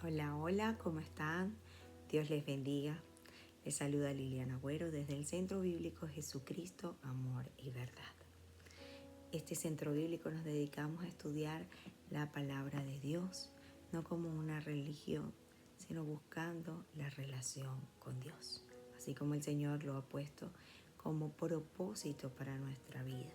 Hola, hola, ¿cómo están? Dios les bendiga. Les saluda Liliana Agüero desde el Centro Bíblico Jesucristo, Amor y Verdad. Este centro bíblico nos dedicamos a estudiar la palabra de Dios, no como una religión, sino buscando la relación con Dios, así como el Señor lo ha puesto como propósito para nuestra vida.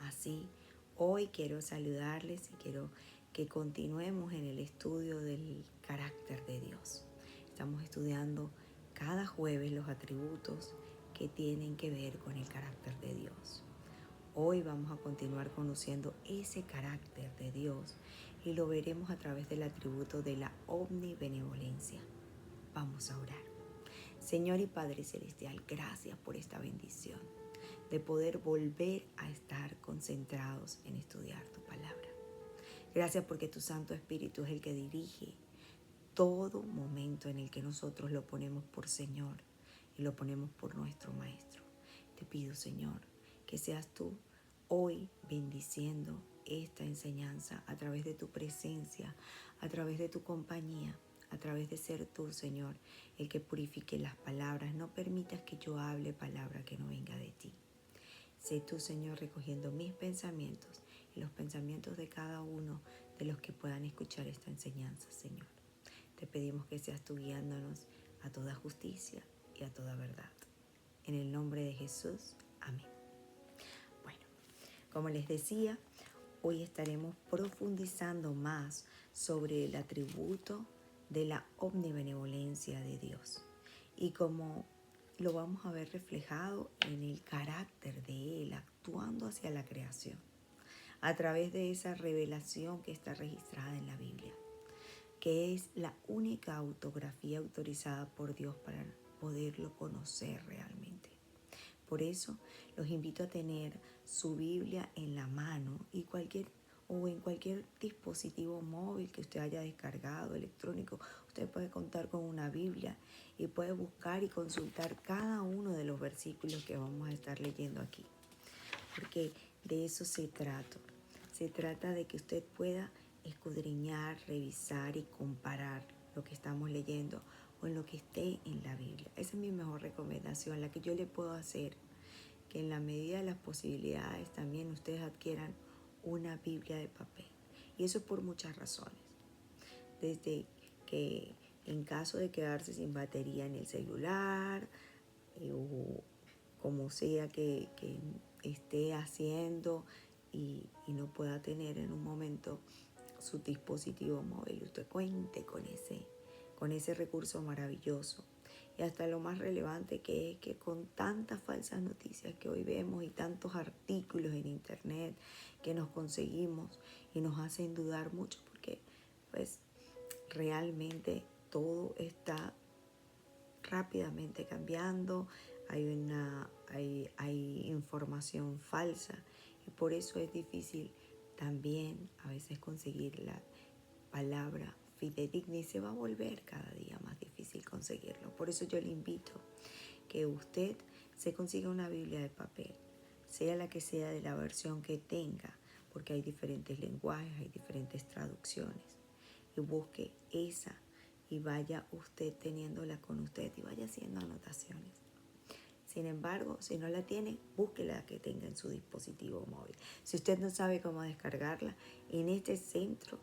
Así, hoy quiero saludarles y quiero que continuemos en el estudio del carácter de Dios. Estamos estudiando cada jueves los atributos que tienen que ver con el carácter de Dios. Hoy vamos a continuar conociendo ese carácter de Dios y lo veremos a través del atributo de la omnibenevolencia. Vamos a orar. Señor y Padre Celestial, gracias por esta bendición de poder volver a estar concentrados en estudiar tu palabra. Gracias porque tu Santo Espíritu es el que dirige todo momento en el que nosotros lo ponemos por Señor y lo ponemos por nuestro Maestro. Te pido, Señor, que seas tú hoy bendiciendo esta enseñanza a través de tu presencia, a través de tu compañía, a través de ser tú, Señor, el que purifique las palabras. No permitas que yo hable palabra que no venga de ti. Sé tú, Señor, recogiendo mis pensamientos y los pensamientos de cada uno de los que puedan escuchar esta enseñanza, Señor. Te pedimos que seas tú guiándonos a toda justicia y a toda verdad. En el nombre de Jesús, amén. Bueno, como les decía, hoy estaremos profundizando más sobre el atributo de la omnibenevolencia de Dios y cómo lo vamos a ver reflejado en el carácter de Él actuando hacia la creación a través de esa revelación que está registrada en la Biblia, que es la única autografía autorizada por Dios para poderlo conocer realmente. Por eso los invito a tener su Biblia en la mano y en cualquier dispositivo móvil que usted haya descargado, electrónico. Usted puede contar con una Biblia y puede buscar y consultar cada uno de los versículos que vamos a estar leyendo aquí. Porque de eso se trata. Se trata de que usted pueda escudriñar, revisar y comparar lo que estamos leyendo con lo que esté en la Biblia. Esa es mi mejor recomendación, la que yo le puedo hacer, que en la medida de las posibilidades también ustedes adquieran una Biblia de papel. Y eso por muchas razones. Desde que en caso de quedarse sin batería en el celular, o como sea que esté haciendo y no pueda tener en un momento su dispositivo móvil, usted cuente con ese recurso maravilloso. Y hasta lo más relevante que es que con tantas falsas noticias que hoy vemos y tantos artículos en internet que nos conseguimos y nos hacen dudar mucho, porque pues realmente todo está rápidamente cambiando, hay información falsa y por eso es difícil también a veces conseguir la palabra fidedigna y se va a volver cada día más difícil conseguirlo. Por eso yo le invito que usted se consiga una Biblia de papel, sea la que sea de la versión que tenga, porque hay diferentes lenguajes, hay diferentes traducciones, y busque esa y vaya usted teniéndola con usted y vaya haciendo anotaciones. Sin embargo, si no la tiene, busque la que tenga en su dispositivo móvil. Si usted no sabe cómo descargarla, en este centro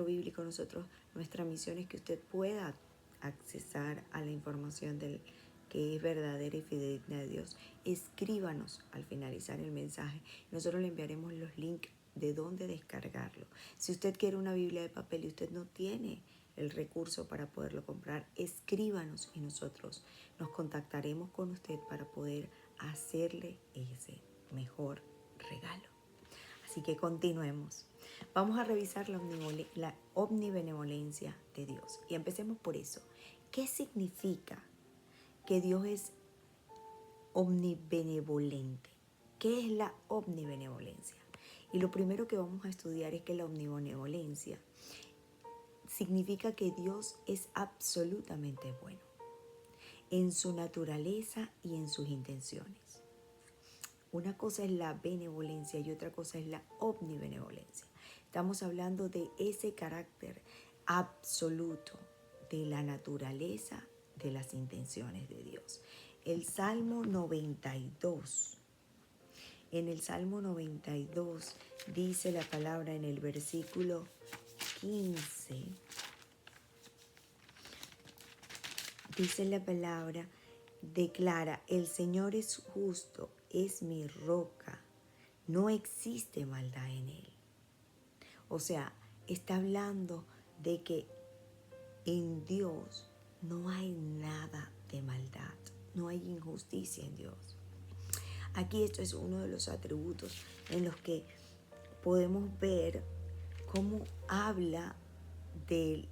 bíblico nuestra misión es que usted pueda accesar a la información del que es verdadera y fidedigna de Dios. Escríbanos al finalizar el mensaje. Nosotros le enviaremos los links de dónde descargarlo. Si usted quiere una Biblia de papel y usted no tiene el recurso para poderlo comprar, escríbanos y nosotros nos contactaremos con usted para poder hacerle ese mejor regalo. Así que continuemos. Vamos a revisar la omnibenevolencia de Dios. Y empecemos por eso. ¿Qué significa que Dios es omnibenevolente? ¿Qué es la omnibenevolencia? Y lo primero que vamos a estudiar es que la omnibenevolencia significa que Dios es absolutamente bueno en su naturaleza y en sus intenciones. Una cosa es la benevolencia y otra cosa es la omnibenevolencia. Estamos hablando de ese carácter absoluto de la naturaleza de las intenciones de Dios. El Salmo 92. En el Salmo 92 dice la palabra en el versículo 15. Dice la palabra, declara, el Señor es justo, es mi roca, no existe maldad en él. O sea, está hablando de que en Dios no hay nada de maldad, no hay injusticia en Dios. Aquí esto es uno de los atributos en los que podemos ver cómo habla de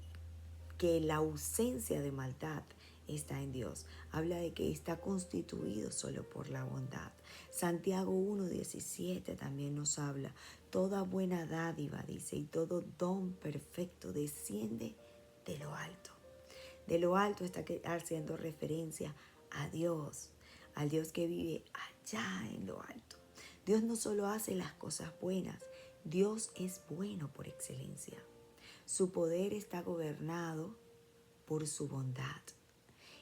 que la ausencia de maldad está en Dios. Habla de que está constituido solo por la bondad. Santiago 1:17 también nos habla. Toda buena dádiva, dice, y todo don perfecto desciende de lo alto. De lo alto está haciendo referencia a Dios, al Dios que vive allá en lo alto. Dios no solo hace las cosas buenas, Dios es bueno por excelencia. Su poder está gobernado por su bondad.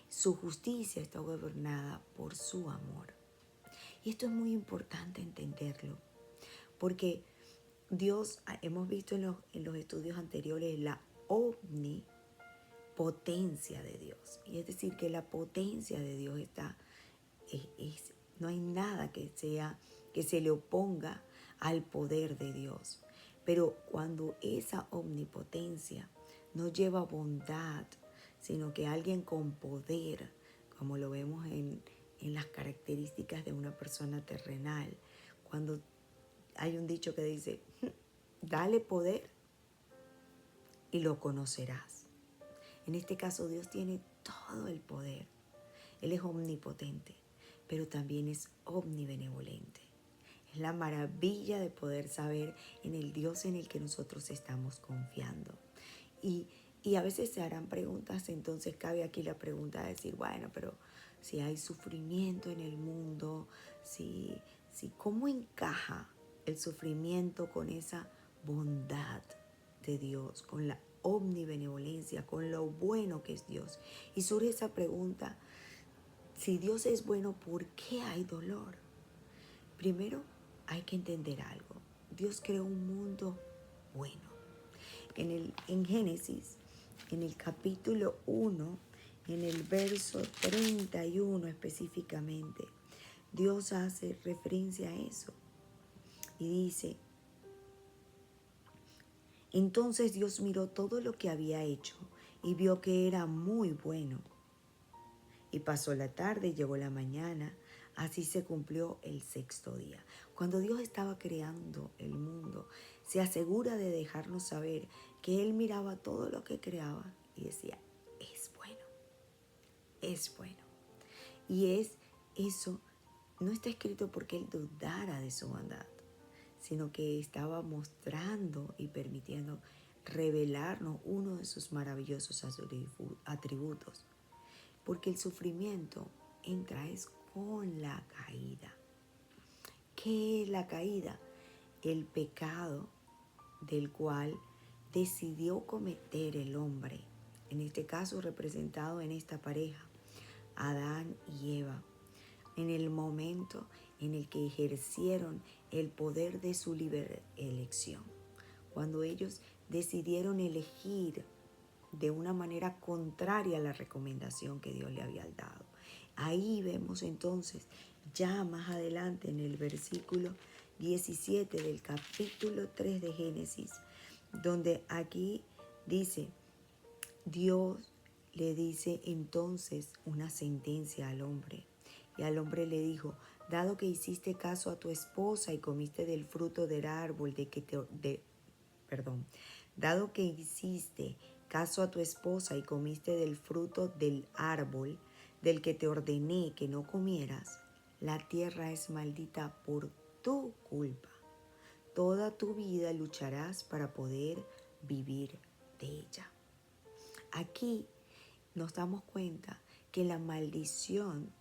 Su justicia está gobernada por su amor. Y esto es muy importante entenderlo, porque Dios, hemos visto en los estudios anteriores, la omnipotencia de Dios. Y es decir, que la potencia de Dios está, no hay nada que se le oponga al poder de Dios. Pero cuando esa omnipotencia no lleva bondad, sino que alguien con poder, como lo vemos en las características de una persona terrenal, cuando hay un dicho que dice, dale poder y lo conocerás. En este caso Dios tiene todo el poder. Él es omnipotente, pero también es omnibenevolente. Es la maravilla de poder saber en el Dios en el que nosotros estamos confiando. Y a veces se harán preguntas, entonces cabe aquí la pregunta de decir, bueno, pero si hay sufrimiento en el mundo, si ¿cómo encaja el sufrimiento con esa bondad de Dios, con la omnibenevolencia, con lo bueno que es Dios? Y surge esa pregunta, si Dios es bueno, ¿por qué hay dolor? Primero hay que entender algo. Dios creó un mundo bueno. En Génesis, en el capítulo 1, en el verso 31 específicamente, Dios hace referencia a eso y dice, entonces Dios miró todo lo que había hecho y vio que era muy bueno. Y pasó la tarde y llegó la mañana, así se cumplió el sexto día. Cuando Dios estaba creando el mundo, se asegura de dejarnos saber que Él miraba todo lo que creaba y decía, es bueno, es bueno. Y eso no está escrito porque Él dudara de su bondad, sino que estaba mostrando y permitiendo revelarnos uno de sus maravillosos atributos. Porque el sufrimiento entra es con la caída. ¿Qué es la caída? El pecado del cual decidió cometer el hombre, en este caso representado en esta pareja, Adán y Eva, en el momento en el que ejercieron el poder de su libre elección, cuando ellos decidieron elegir de una manera contraria a la recomendación que Dios le había dado. Ahí vemos entonces, ya más adelante en el versículo 17 del capítulo 3 de Génesis, donde aquí dice, Dios le dice entonces una sentencia al hombre. Y al hombre le dijo, dado que hiciste caso a tu esposa y comiste del fruto del árbol dado que hiciste caso a tu esposa y comiste del fruto del árbol del que te ordené que no comieras, la tierra es maldita por tu culpa. Toda tu vida lucharás para poder vivir de ella. Aquí nos damos cuenta que la maldición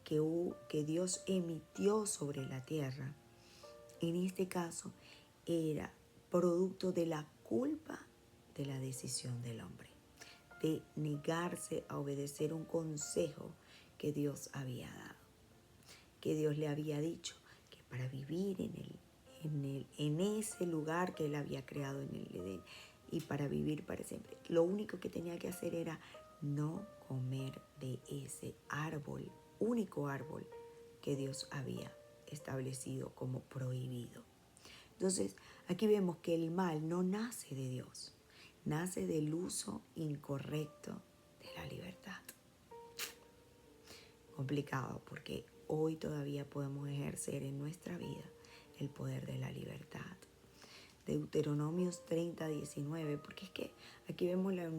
que Dios emitió sobre la tierra, en este caso, era producto de la culpa de la decisión del hombre, de negarse a obedecer un consejo que Dios había dado, que Dios le había dicho que para vivir en ese lugar que él había creado en el Edén y para vivir para siempre, lo único que tenía que hacer era no comer de ese árbol, único árbol que Dios había establecido como prohibido. Entonces, aquí vemos que el mal no nace de Dios, nace del uso incorrecto de la libertad. Complicado, porque hoy todavía podemos ejercer en nuestra vida el poder de la libertad. Deuteronomios 30:19, porque es que aquí vemos la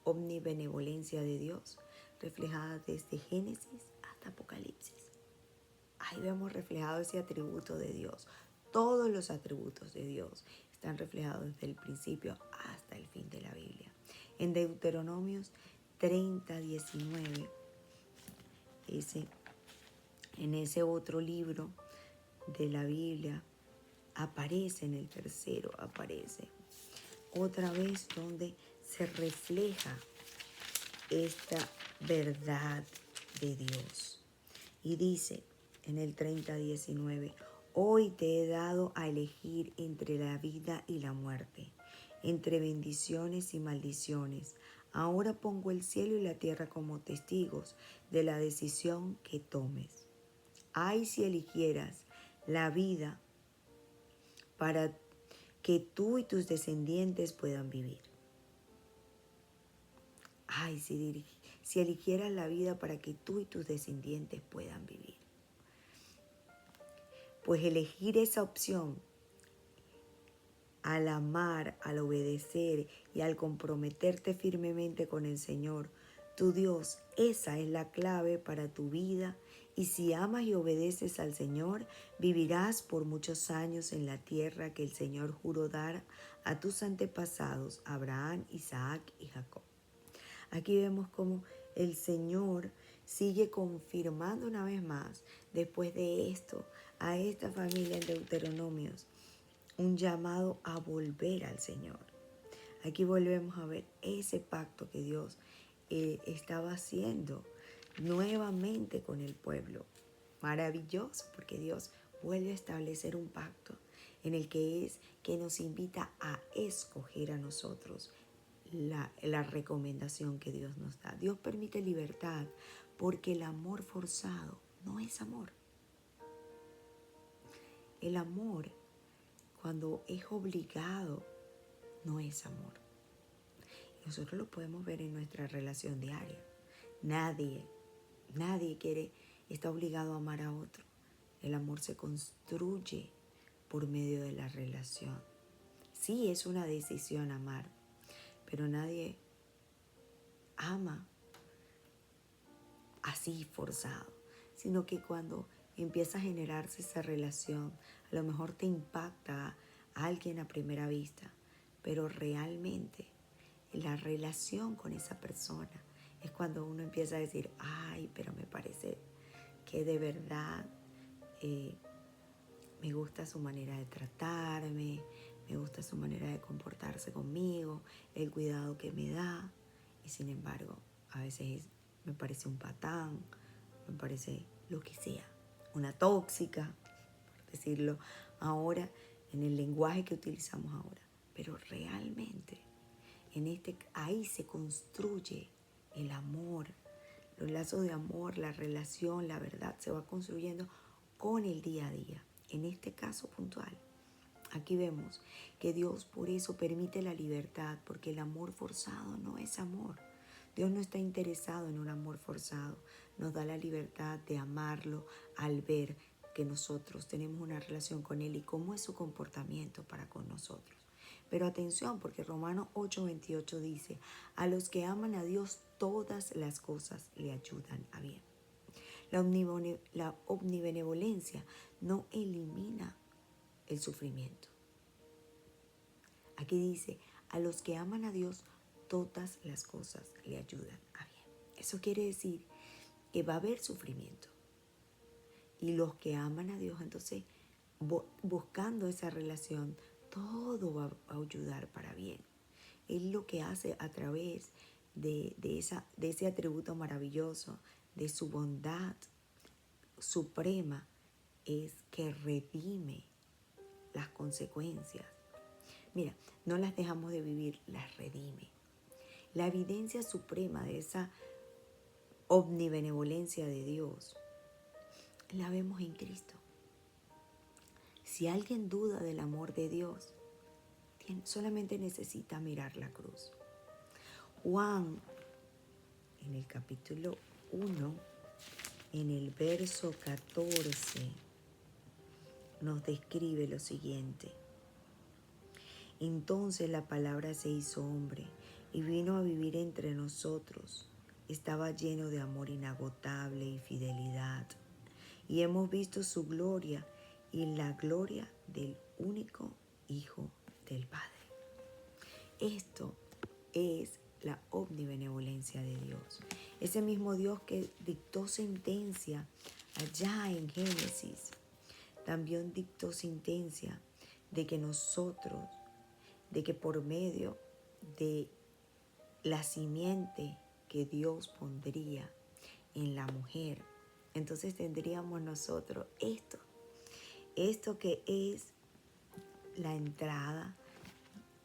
omnibenevolencia de Dios reflejada desde Génesis hasta Apocalipsis. Ahí vemos reflejado ese atributo de Dios. Todos los atributos de Dios están reflejados desde el principio hasta el fin de la Biblia. En Deuteronomios 30:19, en ese otro libro de la Biblia, aparece en el tercero, aparece otra vez donde se refleja esta verdad de Dios. Y dice en el 30:19, hoy te he dado a elegir entre la vida y la muerte, entre bendiciones y maldiciones. Ahora pongo el cielo y la tierra como testigos de la decisión que tomes. Ay, si eligieras la vida para que tú y tus descendientes puedan vivir. Ay, si eligieras la vida para que tú y tus descendientes puedan vivir. Pues elegir esa opción, al amar, al obedecer y al comprometerte firmemente con el Señor, tu Dios, esa es la clave para tu vida. Y si amas y obedeces al Señor, vivirás por muchos años en la tierra que el Señor juró dar a tus antepasados, Abraham, Isaac y Jacob. Aquí vemos cómo el Señor sigue confirmando una vez más, después de esto, a esta familia en Deuteronomios, un llamado a volver al Señor. Aquí volvemos a ver ese pacto que Dios estaba haciendo nuevamente con el pueblo. Maravilloso, porque Dios vuelve a establecer un pacto en el que nos invita a escoger a nosotros la recomendación que Dios nos da. Dios permite libertad porque el amor forzado no es amor. El amor, cuando es obligado, no es amor. Nosotros lo podemos ver en nuestra relación diaria. Nadie está obligado a amar a otro. El amor se construye por medio de la relación. Sí, es una decisión amar, pero nadie ama así forzado, sino que cuando empieza a generarse esa relación, a lo mejor te impacta a alguien a primera vista, pero realmente la relación con esa persona es cuando uno empieza a decir, ay, pero me parece que de verdad me gusta su manera de tratarme, me gusta su manera de comportarse conmigo, el cuidado que me da. Y sin embargo, a veces me parece un patán, me parece lo que sea, una tóxica, por decirlo ahora, en el lenguaje que utilizamos ahora. Pero realmente, ahí se construye el amor, los lazos de amor, la relación, la verdad, se va construyendo con el día a día. En este caso puntual, aquí vemos que Dios por eso permite la libertad, porque el amor forzado no es amor. Dios no está interesado en un amor forzado. Nos da la libertad de amarlo al ver que nosotros tenemos una relación con Él y cómo es su comportamiento para con nosotros. Pero atención, porque Romanos 8:28 dice, a los que aman a Dios todas las cosas le ayudan a bien. La omnibenevolencia no elimina el sufrimiento. Aquí dice, a los que aman a Dios, todas las cosas le ayudan a bien. Eso quiere decir que va a haber sufrimiento. Y los que aman a Dios, entonces, buscando esa relación, todo va a ayudar para bien. Él lo que hace a través de ese atributo maravilloso, de su bondad suprema, es que redime las consecuencias. Mira, no las dejamos de vivir, las redime. La evidencia suprema de esa omnibenevolencia de Dios la vemos en Cristo. Si alguien duda del amor de Dios, solamente necesita mirar la cruz. Juan, en el capítulo 1, en el verso 14, nos describe lo siguiente. Entonces la palabra se hizo hombre y vino a vivir entre nosotros. Estaba lleno de amor inagotable y fidelidad. Y hemos visto su gloria y la gloria del único Hijo del Padre. Esto es la omnibenevolencia de Dios. Ese mismo Dios que dictó sentencia allá en Génesis, también dictó sentencia de que nosotros, de que por medio de la simiente que Dios pondría en la mujer, entonces tendríamos nosotros esto que es la entrada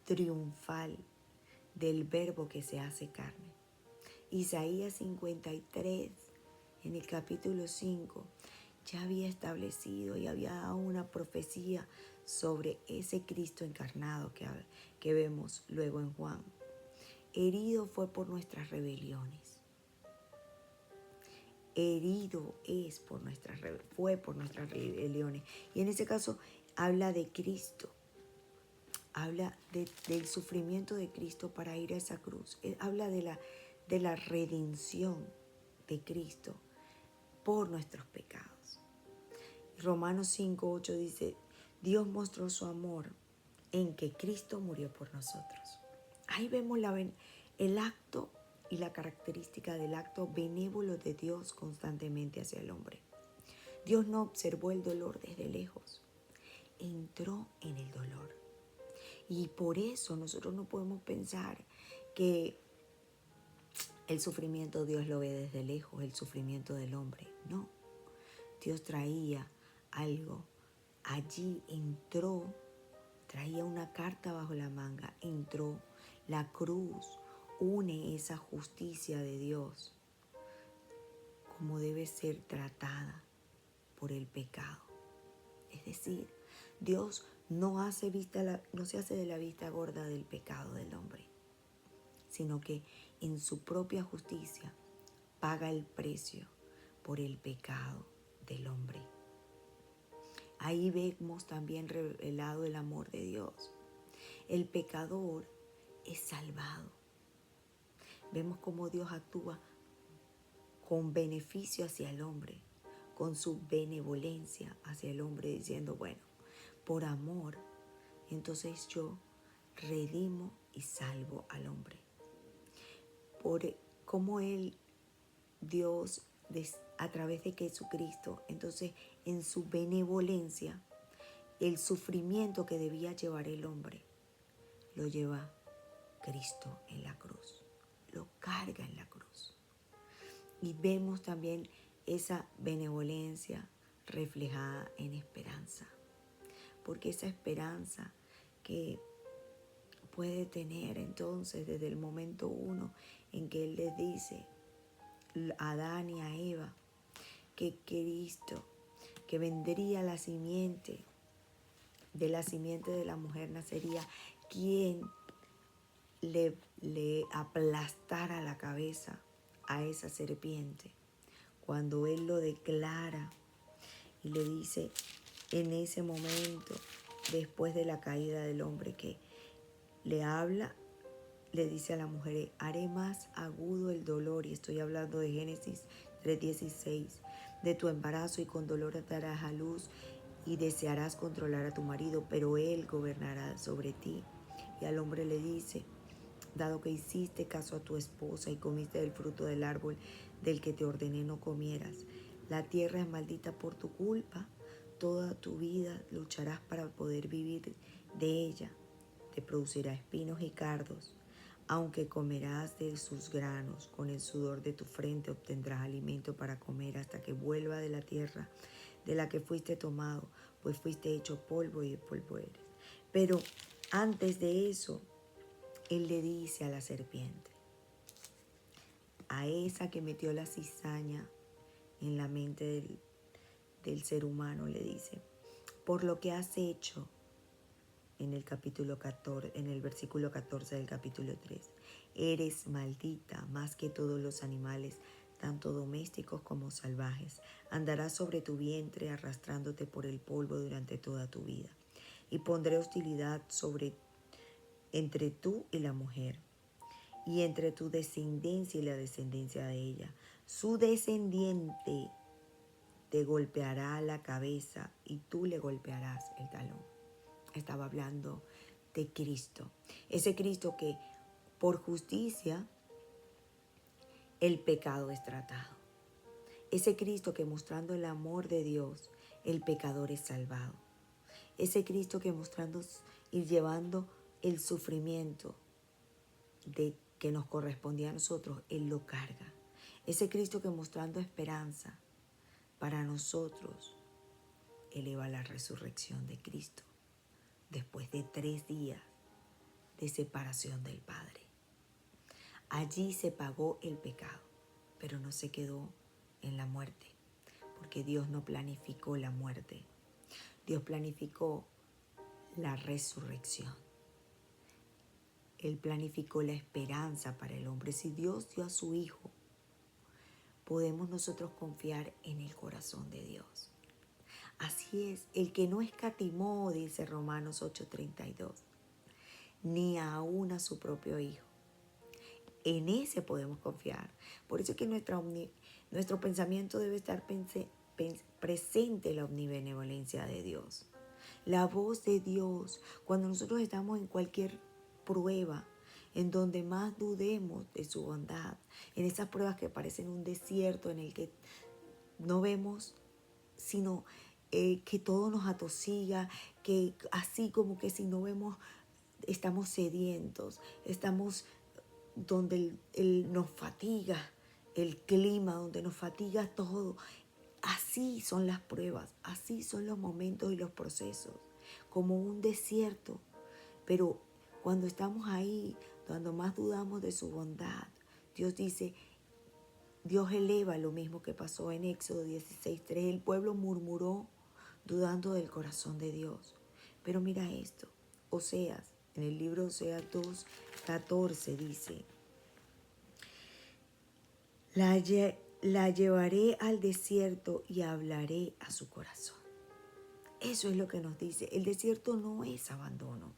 triunfal del verbo que se hace carne. Isaías 53, en el capítulo 5, ya había establecido y había dado una profecía sobre ese Cristo encarnado que vemos luego en Juan. Herido fue por nuestras rebeliones. Herido fue por nuestras rebeliones. Y en ese caso habla de Cristo. Habla del sufrimiento de Cristo para ir a esa cruz. Habla de la redención de Cristo por nuestros pecados. Romanos 5:8 dice, Dios mostró su amor en que Cristo murió por nosotros. Ahí vemos el acto y la característica del acto benévolo de Dios constantemente hacia el hombre. Dios no observó el dolor desde lejos, entró en el dolor. Y por eso nosotros no podemos pensar que el sufrimiento Dios lo ve desde lejos, el sufrimiento del hombre. No, Dios traía algo. Allí entró, traía una carta bajo la manga, entró. La cruz une esa justicia de Dios como debe ser tratada por el pecado. Es decir, Dios no se hace de la vista gorda del pecado del hombre, sino que en su propia justicia paga el precio por el pecado del hombre. Ahí vemos también revelado el amor de Dios. El pecador es salvado. Vemos cómo Dios actúa con beneficio hacia el hombre, con su benevolencia hacia el hombre, diciendo, bueno, por amor, entonces yo redimo y salvo al hombre. Por cómo Dios, a través de Jesucristo, entonces en su benevolencia, el sufrimiento que debía llevar el hombre, lo lleva Cristo en la cruz, lo carga en la cruz. Y vemos también esa benevolencia reflejada en esperanza, porque esa esperanza que puede tener entonces desde el momento 1 en que Él les dice a Adán y a Eva que Cristo, que vendría la simiente de la mujer nacería quien le aplastara la cabeza a esa serpiente. Cuando Él lo declara y le dice en ese momento, después de la caída del hombre, que le habla, le dice a la mujer, haré más agudo el dolor, y estoy hablando de Génesis 3:16, de tu embarazo, y con dolor darás a luz y desearás controlar a tu marido, pero él gobernará sobre ti. Y al hombre le dice, dado que hiciste caso a tu esposa y comiste del fruto del árbol del que te ordené no comieras, la tierra es maldita por tu culpa, toda tu vida lucharás para poder vivir de ella, te producirá espinos y cardos, Aunque comerás de sus granos, con el sudor de tu frente obtendrás alimento para comer hasta que vuelva de la tierra de la que fuiste tomado, pues fuiste hecho polvo y de polvo eres. Pero antes de eso, Él le dice a la serpiente, a esa que metió la cizaña en la mente del ser humano, le dice, por lo que has hecho, en el capítulo 14, en el versículo 14 del capítulo 3, eres maldita más que todos los animales, tanto domésticos como salvajes. Andarás sobre tu vientre arrastrándote por el polvo durante toda tu vida. Y pondré hostilidad entre tú y la mujer, y entre tu descendencia y la descendencia de ella. Su descendiente te golpeará la cabeza y tú le golpearás el talón. Estaba hablando de Cristo. Ese Cristo que por justicia el pecado es tratado. Ese Cristo que mostrando el amor de Dios, el pecador es salvado. Ese Cristo que mostrando y llevando el sufrimiento de que nos correspondía a nosotros, Él lo carga. Ese Cristo que mostrando esperanza para nosotros, eleva la resurrección de Cristo después de 3 días de separación del Padre. Allí se pagó el pecado, pero no se quedó en la muerte, porque Dios no planificó la muerte. Dios planificó la resurrección. Él planificó la esperanza para el hombre. Si Dios dio a su Hijo, podemos nosotros confiar en el corazón de Dios. Así es, el que no escatimó, dice Romanos 8:32, ni aún a su propio Hijo. En ese podemos confiar. Por eso es que nuestro pensamiento debe estar presente la omnibenevolencia de Dios. La voz de Dios, cuando nosotros estamos en cualquier prueba, en donde más dudemos de su bondad, en esas pruebas que parecen un desierto en el que no vemos sino que todo nos atosiga, que así como que si no vemos, estamos sedientos, estamos donde nos fatiga el clima, donde nos fatiga todo. Así son las pruebas, así son los momentos y los procesos, como un desierto. Pero cuando estamos ahí, cuando más dudamos de su bondad, Dios dice, Dios eleva lo mismo que pasó en Éxodo 16:3. El pueblo murmuró dudando del corazón de Dios. Pero mira esto, Oseas, en el libro Oseas 2:14 dice, la llevaré al desierto y hablaré a su corazón. Eso es lo que nos dice. El desierto no es abandono.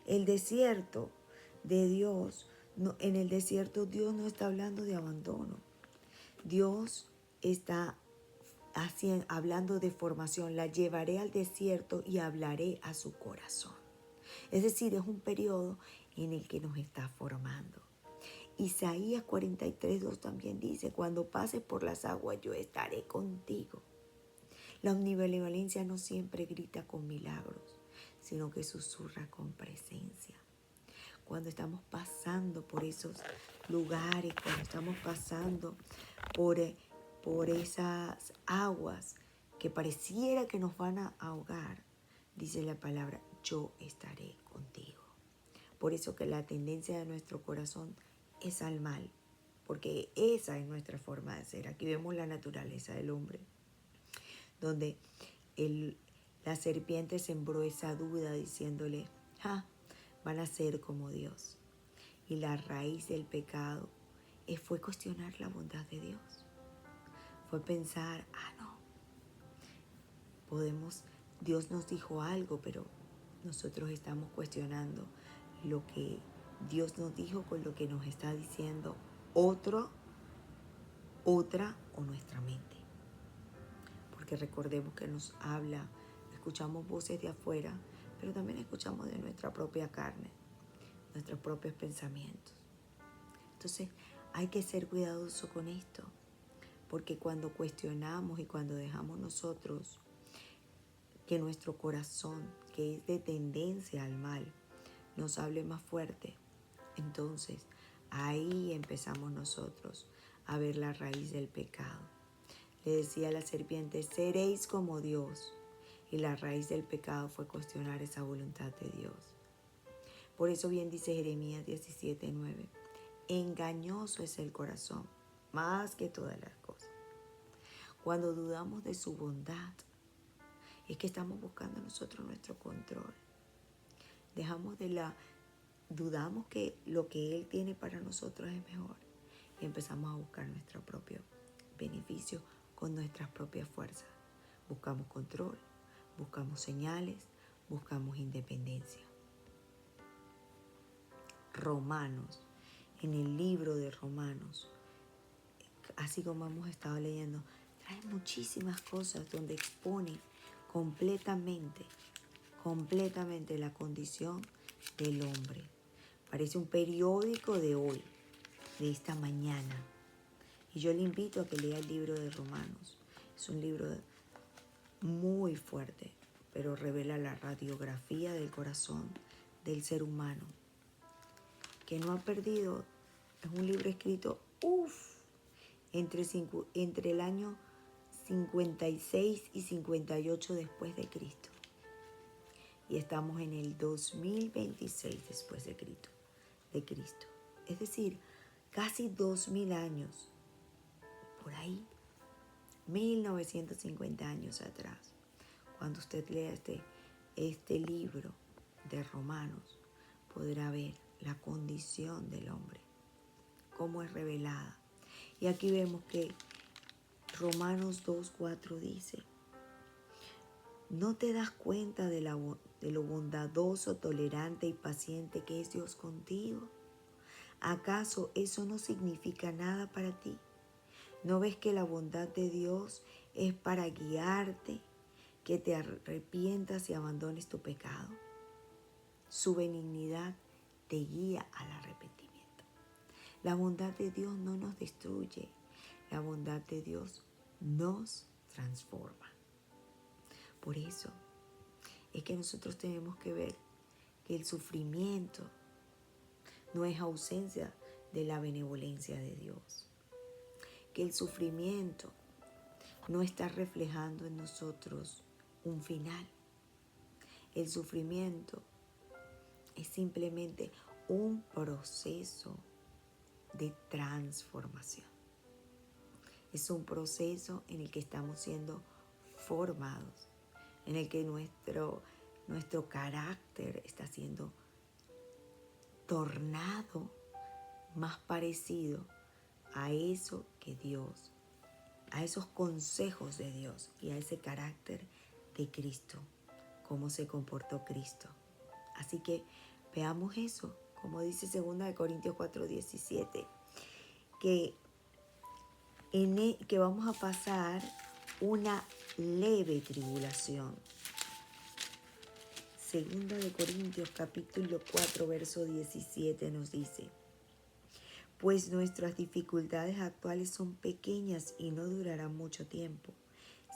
El desierto de Dios, en el desierto Dios no está hablando de abandono. Dios está hablando de formación. La llevaré al desierto y hablaré a su corazón. Es decir, es un periodo en el que nos está formando. Isaías 43:2 también dice, cuando pases por las aguas yo estaré contigo. La omnibenevolencia no siempre grita con milagros, sino que susurra con presencia. Cuando estamos pasando por esos lugares, cuando estamos pasando por esas aguas que pareciera que nos van a ahogar, dice la palabra, yo estaré contigo. Por eso que la tendencia de nuestro corazón es al mal, porque esa es nuestra forma de ser. Aquí vemos la naturaleza del hombre, donde la serpiente sembró esa duda diciéndole, van a ser como Dios. Y la raíz del pecado fue cuestionar la bondad de Dios. Fue pensar, Dios nos dijo algo, pero nosotros estamos cuestionando lo que Dios nos dijo con lo que nos está diciendo otra o nuestra mente. Porque recordemos que nos habla, escuchamos voces de afuera, pero también escuchamos de nuestra propia carne, nuestros propios pensamientos. Entonces hay que ser cuidadoso con esto, porque cuando cuestionamos y cuando dejamos nosotros que nuestro corazón, que es de tendencia al mal, nos hable más fuerte, Entonces, ahí empezamos nosotros a ver la raíz del pecado. Le decía a la serpiente, seréis como Dios. Y la raíz del pecado fue cuestionar esa voluntad de Dios. Por eso bien dice Jeremías 17:9, engañoso es el corazón, más que todas las cosas. Cuando dudamos de su bondad, es que estamos buscando nosotros nuestro control. Dudamos que lo que Él tiene para nosotros es mejor. Y empezamos a buscar nuestro propio beneficio con nuestras propias fuerzas. Buscamos control, buscamos señales, buscamos independencia. Romanos, en el libro de Romanos, así como hemos estado leyendo, trae muchísimas cosas donde expone completamente la condición del hombre. Parece un periódico de hoy, de esta mañana. Y yo le invito a que lea el libro de Romanos. Es un libro muy fuerte, pero revela la radiografía del corazón del ser humano, que no ha perdido. Es un libro escrito, entre el año 56 y 58 después de Cristo. Y estamos en el 2026 después de Cristo. Es decir, casi 2000 años, por ahí, 1950 años atrás. Cuando usted lea este libro de Romanos, podrá ver la condición del hombre, cómo es revelada. Y aquí vemos que Romanos 2:4 dice, ¿no te das cuenta de lo bondadoso, tolerante y paciente que es Dios contigo? ¿Acaso eso no significa nada para ti? ¿No ves que la bondad de Dios es para guiarte, que te arrepientas y abandones tu pecado? Su benignidad te guía al arrepentimiento. La bondad de Dios no nos destruye, la bondad de Dios nos transforma. Por eso es que nosotros tenemos que ver que el sufrimiento no es ausencia de la benevolencia de Dios, que el sufrimiento no está reflejando en nosotros un final. El sufrimiento es simplemente un proceso de transformación. Es un proceso en el que estamos siendo formados, en el que nuestro carácter está siendo tornado más parecido a eso que Dios, a esos consejos de Dios y a ese carácter de Cristo, cómo se comportó Cristo. Así que veamos eso, como dice 2 Corintios 4:17, que vamos a pasar una leve tribulación. 2 Corintios capítulo 4, verso 17 nos dice, pues nuestras dificultades actuales son pequeñas y no durarán mucho tiempo.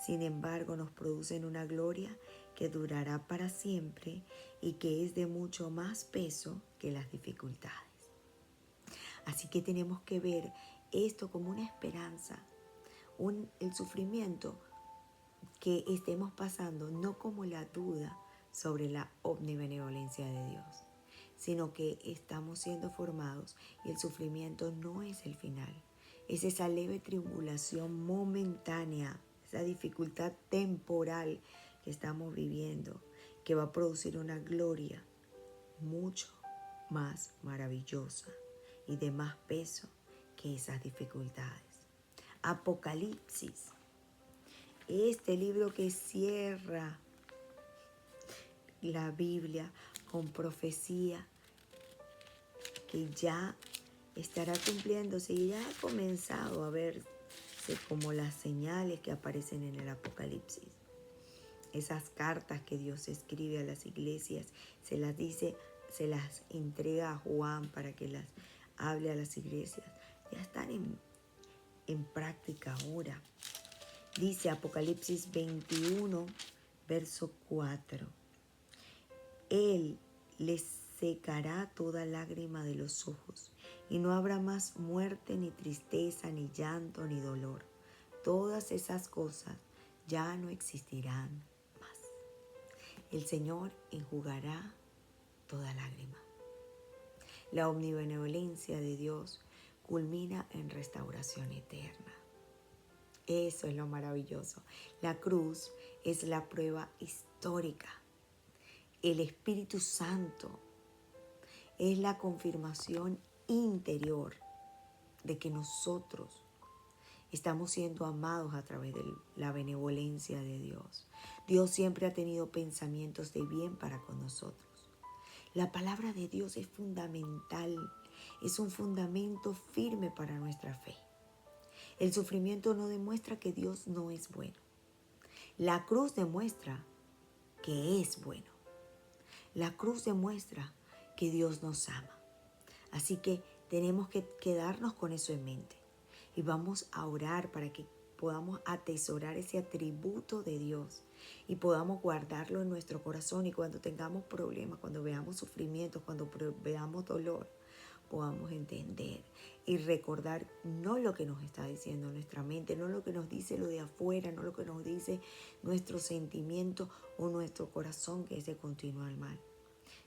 Sin embargo, nos producen una gloria que durará para siempre y que es de mucho más peso que las dificultades. Así que tenemos que ver esto como una esperanza, el sufrimiento que estemos pasando, no como la duda sobre la omnibenevolencia de Dios, sino que estamos siendo formados y el sufrimiento no es el final. Es esa leve tribulación momentánea, esa dificultad temporal que estamos viviendo, que va a producir una gloria mucho más maravillosa y de más peso que esas dificultades. Apocalipsis, este libro que cierra la Biblia con profecía que ya estará cumpliéndose y ya ha comenzado a verse como las señales que aparecen en el Apocalipsis. Esas cartas que Dios escribe a las iglesias, se las entrega a Juan para que las hable a las iglesias. Ya están en práctica ahora. Dice Apocalipsis 21, verso 4. Él les secará toda lágrima de los ojos, y no habrá más muerte, ni tristeza, ni llanto, ni dolor. Todas esas cosas ya no existirán más. El Señor enjugará toda lágrima. La omnibenevolencia de Dios culmina en restauración eterna. Eso es lo maravilloso. La cruz es la prueba histórica. El Espíritu Santo es la confirmación interior de que nosotros estamos siendo amados a través de la benevolencia de Dios. Dios siempre ha tenido pensamientos de bien para con nosotros. La palabra de Dios es fundamental, es un fundamento firme para nuestra fe. El sufrimiento no demuestra que Dios no es bueno. La cruz demuestra que es bueno. La cruz demuestra que Dios nos ama. Así que tenemos que quedarnos con eso en mente. Y vamos a orar para que podamos atesorar ese atributo de Dios y podamos guardarlo en nuestro corazón, y cuando tengamos problemas, cuando veamos sufrimientos, cuando veamos dolor, podamos entender y recordar no lo que nos está diciendo nuestra mente, no lo que nos dice lo de afuera, no lo que nos dice nuestro sentimiento o nuestro corazón, que es de continuo al mal,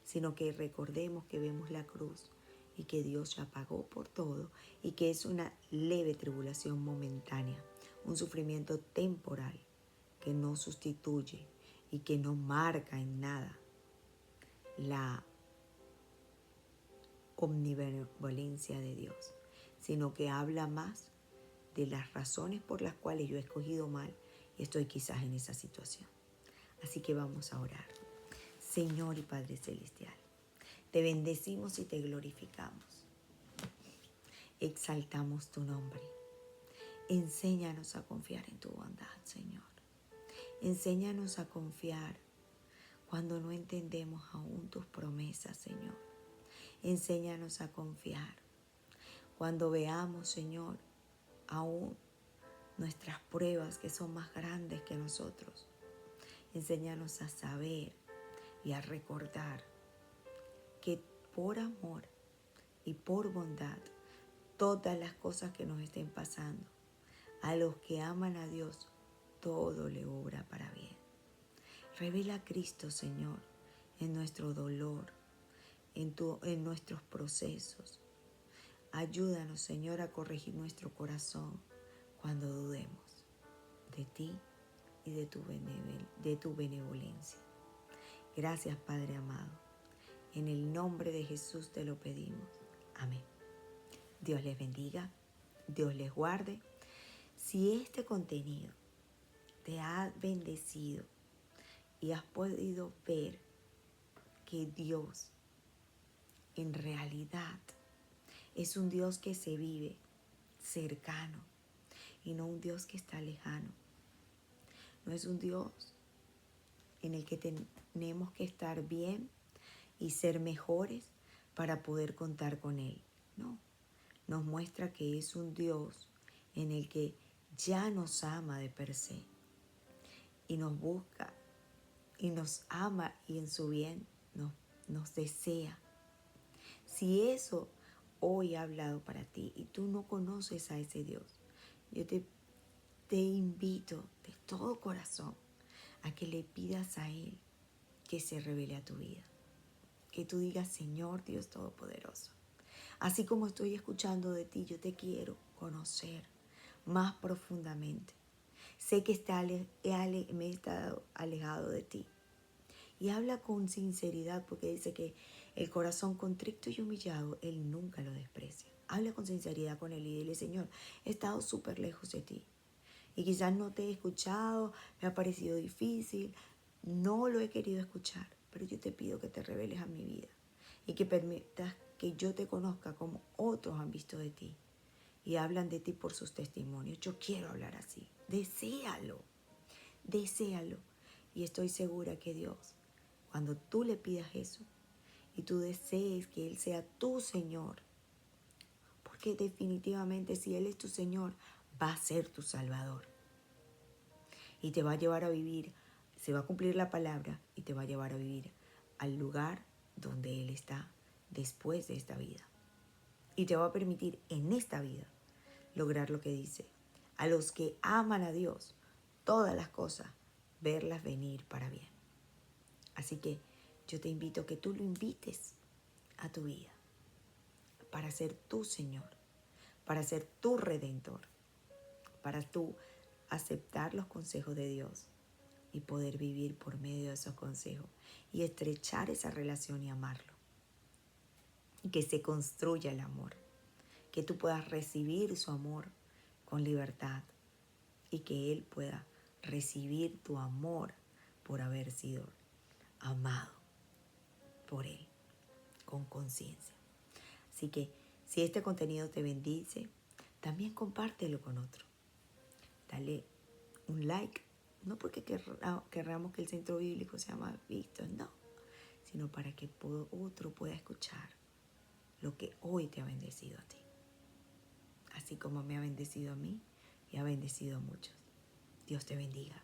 sino que recordemos que vemos la cruz y que Dios ya pagó por todo, y que es una leve tribulación momentánea, un sufrimiento temporal que no sustituye y que no marca en nada la omnibenevolencia de Dios, sino que habla más de las razones por las cuales yo he escogido mal y estoy quizás en esa situación. Así que vamos a orar. Señor y Padre Celestial, te bendecimos y te glorificamos. Exaltamos tu nombre. Enséñanos a confiar en tu bondad, Señor. Enséñanos a confiar cuando no entendemos aún tus promesas, Señor. Enséñanos a confiar cuando veamos, Señor, aún nuestras pruebas que son más grandes que nosotros. Enséñanos a saber y a recordar que por amor y por bondad, todas las cosas que nos estén pasando, a los que aman a Dios, todo le obra para bien. Revela a Cristo, Señor, en nuestro dolor, en nuestros procesos. Ayúdanos, Señor, a corregir nuestro corazón cuando dudemos de ti y de tu benevolencia. Gracias, Padre amado. En el nombre de Jesús te lo pedimos. Amén. Dios les bendiga, Dios les guarde. Si este contenido te ha bendecido y has podido ver que Dios en realidad es un Dios que se vive cercano y no un Dios que está lejano. No es un Dios en el que tenemos que estar bien y ser mejores para poder contar con Él. No, nos muestra que es un Dios en el que ya nos ama de per se y nos busca y nos ama, y en su bien nos desea. Si eso hoy ha hablado para ti y tú no conoces a ese Dios, yo te invito de todo corazón a que le pidas a Él que se revele a tu vida. Que tú digas: Señor Dios Todopoderoso, así como estoy escuchando de ti, yo te quiero conocer más profundamente. Sé que me he estado alejado de ti. Y habla con sinceridad, porque dice que el corazón contrito y humillado, Él nunca lo desprecia. Habla con sinceridad con Él y dile: Señor, he estado súper lejos de ti. Y quizás no te he escuchado, me ha parecido difícil, no lo he querido escuchar, pero yo te pido que te reveles a mi vida y que permitas que yo te conozca como otros han visto de ti y hablan de ti por sus testimonios. Yo quiero hablar así. Deséalo, deséalo. Y estoy segura que Dios, cuando tú le pidas eso y tú desees que Él sea tu Señor, porque definitivamente si Él es tu Señor, va a ser tu Salvador. Y te va a llevar a vivir, se va a cumplir la palabra y te va a llevar a vivir al lugar donde Él está después de esta vida. Y te va a permitir en esta vida lograr lo que dice. A los que aman a Dios, todas las cosas, verlas venir para bien. Así que yo te invito a que tú lo invites a tu vida para ser tu Señor, para ser tu Redentor, para tú aceptar los consejos de Dios y poder vivir por medio de esos consejos y estrechar esa relación y amarlo. Y que se construya el amor, que tú puedas recibir su amor con libertad y que Él pueda recibir tu amor por haber sido amado por Él con conciencia. Así que si este contenido te bendice, también compártelo con otro. Dale un like, no porque querramos que el centro bíblico sea más visto, no, sino para que otro pueda escuchar lo que hoy te ha bendecido a ti. Así como me ha bendecido a mí y ha bendecido a muchos. Dios te bendiga.